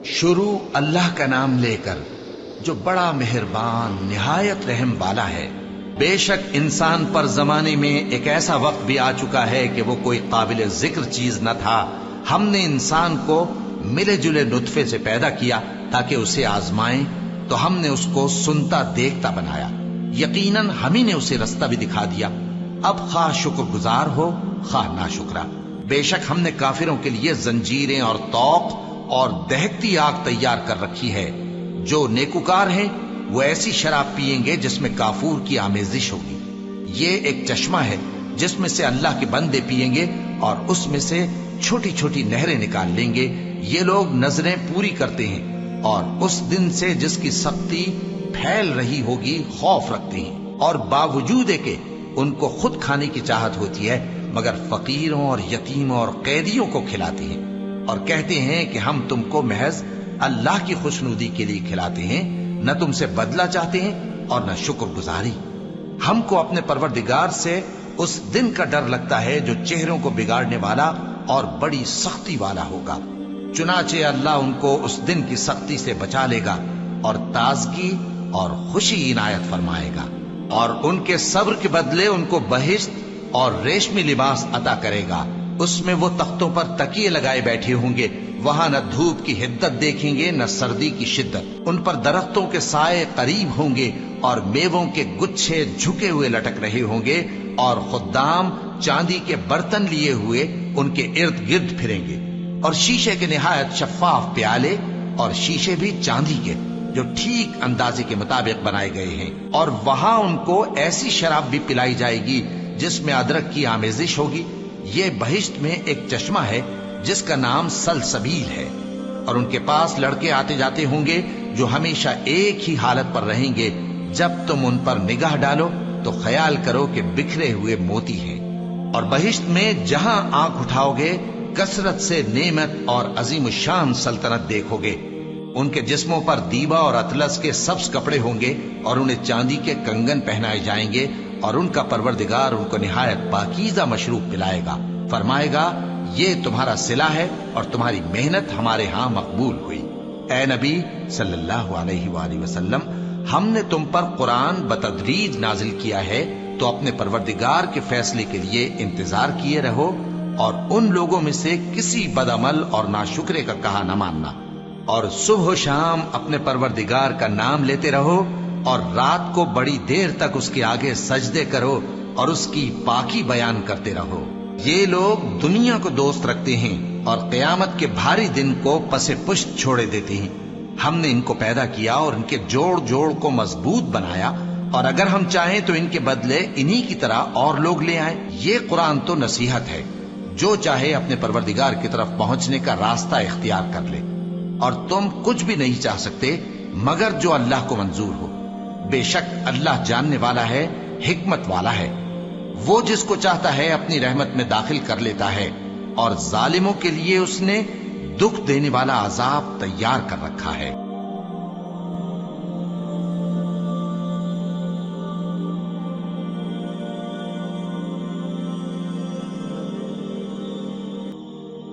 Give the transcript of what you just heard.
شروع اللہ کا نام لے کر جو بڑا مہربان نہایت رحم والا ہے۔ بے شک انسان پر زمانے میں ایک ایسا وقت بھی آ چکا ہے کہ وہ کوئی قابل ذکر چیز نہ تھا۔ ہم نے انسان کو ملے جلے نطفے سے پیدا کیا تاکہ اسے آزمائیں، تو ہم نے اس کو سنتا دیکھتا بنایا، یقیناً ہم ہی نے اسے رستہ بھی دکھا دیا۔ اب خواہ شکر گزار ہو خواہ ناشکرا۔ بے شک ہم نے کافروں کے لیے زنجیریں اور طوق اور دہکتی آگ تیار کر رکھی ہے۔ جو نیکوکار ہیں وہ ایسی شراب پیئیں گے جس میں کافور کی آمیزش ہوگی۔ یہ ایک چشمہ ہے جس میں سے اللہ کے بندے پیئیں گے اور اس میں سے چھوٹی چھوٹی نہریں نکال لیں گے۔ یہ لوگ نظریں پوری کرتے ہیں اور اس دن سے جس کی سختی پھیل رہی ہوگی خوف رکھتے ہیں، اور باوجود کہ ان کو خود کھانے کی چاہت ہوتی ہے مگر فقیروں اور یتیموں اور قیدیوں کو کھلاتے ہیں، اور کہتے ہیں کہ ہم تم کو محض اللہ کی خوشنودی کے لیے کھلاتے ہیں، نہ تم سے بدلہ چاہتے ہیں اور نہ شکر گزاری۔ ہم کو اپنے پروردگار سے اس دن کا ڈر لگتا ہے جو چہروں کو بگاڑنے والا اور بڑی سختی والا ہوگا۔ چنانچہ اللہ ان کو اس دن کی سختی سے بچا لے گا اور تازگی اور خوشی عنایت فرمائے گا، اور ان کے صبر کے بدلے ان کو بہشت اور ریشمی لباس عطا کرے گا۔ اس میں وہ تختوں پر تکیے لگائے بیٹھے ہوں گے، وہاں نہ دھوپ کی حدت دیکھیں گے نہ سردی کی شدت۔ ان پر درختوں کے سائے قریب ہوں گے اور میووں کے گچھے جھکے ہوئے لٹک رہے ہوں گے، اور خدام چاندی کے برتن لیے ہوئے ان کے ارد گرد پھریں گے، اور شیشے کے نہایت شفاف پیالے، اور شیشے بھی چاندی کے جو ٹھیک اندازے کے مطابق بنائے گئے ہیں۔ اور وہاں ان کو ایسی شراب بھی پلائی جائے گی جس میں ادرک کی آمیزش ہوگی۔ یہ بہشت میں ایک چشمہ ہے جس کا نام سلسبیل ہے، اور ان کے پاس لڑکے آتے جاتے ہوں گے جو ہمیشہ ایک ہی حالت پر رہیں گے۔ جب تم ان پر نگاہ ڈالو تو خیال کرو کہ بکھرے ہوئے موتی ہیں۔ اور بہشت میں جہاں آنکھ اٹھاؤ گے کثرت سے نعمت اور عظیم الشان سلطنت دیکھو گے۔ ان کے جسموں پر دیبا اور اطلس کے سبز کپڑے ہوں گے، اور انہیں چاندی کے کنگن پہنائے جائیں گے، اور ان کا پروردگار ان کو نہایت پاکیزہ مشروب پلائے گا، فرمائے گا یہ تمہارا صلہ ہے اور تمہاری محنت ہمارے ہاں مقبول ہوئی۔ اے نبی صلی اللہ علیہ وآلہ وسلم، ہم نے تم پر قرآن بتدریج نازل کیا ہے، تو اپنے پروردگار کے فیصلے کے لیے انتظار کیے رہو، اور ان لوگوں میں سے کسی بدعمل اور ناشکرے کا کہا نہ ماننا، اور صبح و شام اپنے پروردگار کا نام لیتے رہو، اور رات کو بڑی دیر تک اس کے آگے سجدے کرو اور اس کی پاکی بیان کرتے رہو۔ یہ لوگ دنیا کو دوست رکھتے ہیں اور قیامت کے بھاری دن کو پس پشت چھوڑے دیتے ہیں۔ ہم نے ان کو پیدا کیا اور ان کے جوڑ جوڑ کو مضبوط بنایا، اور اگر ہم چاہیں تو ان کے بدلے انہی کی طرح اور لوگ لے آئیں۔ یہ قرآن تو نصیحت ہے، جو چاہے اپنے پروردگار کی طرف پہنچنے کا راستہ اختیار کر لے، اور تم کچھ بھی نہیں چاہ سکتے مگر جو اللہ کو منظور ہو۔ بے شک اللہ جاننے والا ہے، حکمت والا ہے۔ وہ جس کو چاہتا ہے اپنی رحمت میں داخل کر لیتا ہے، اور ظالموں کے لیے اس نے دکھ دینے والا عذاب تیار کر رکھا ہے۔